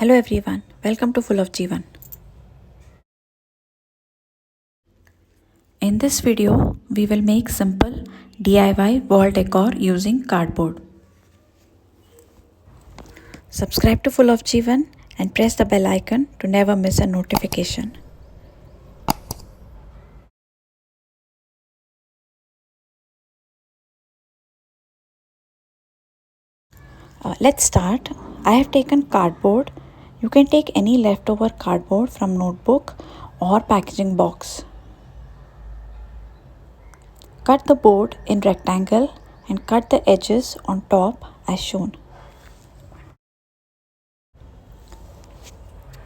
Hello everyone, welcome to Full of Jeevan. In this video, we will make simple DIY wall decor using cardboard. Subscribe to Full of Jeevan and press the bell icon to never miss a notification. Let's start. I have taken cardboard. You can take any leftover cardboard from notebook or packaging box. Cut the board in rectangle and cut the edges on top as shown.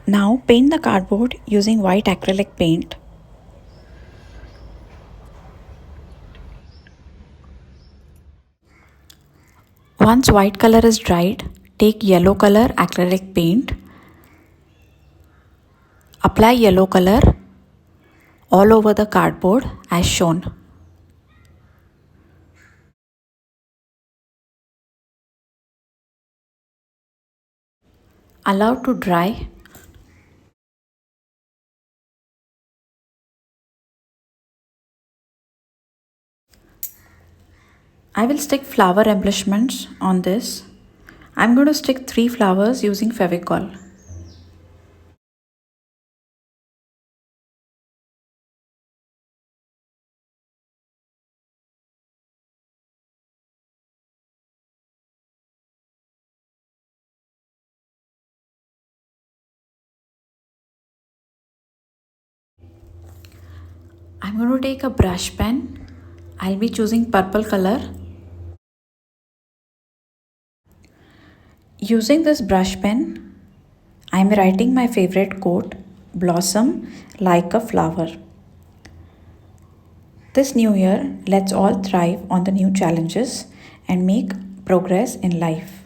Now paint the cardboard using white acrylic paint. Once white color is dried, take yellow color acrylic paint. Apply yellow color all over the cardboard as shown. Allow to dry. I will stick flower embellishments on this. I'm going to stick 3 flowers using Fevicol. I'm going to take a brush pen. I'll be choosing purple color. Using this brush pen, I'm writing my favorite quote, blossom like a flower. This new year, let's all thrive on the new challenges and make progress in life.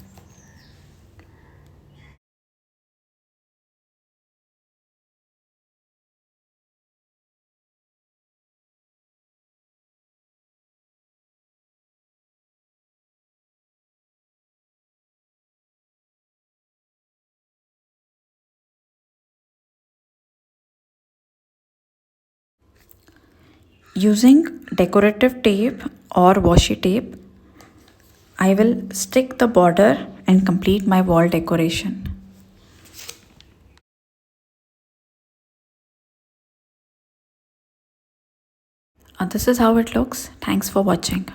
Using decorative tape or washi tape, I will stick the border and complete my wall decoration. This is how it looks. Thanks for watching.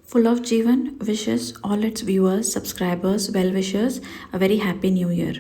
Full of Jeevan wishes all its viewers, subscribers, well-wishers a very happy new year.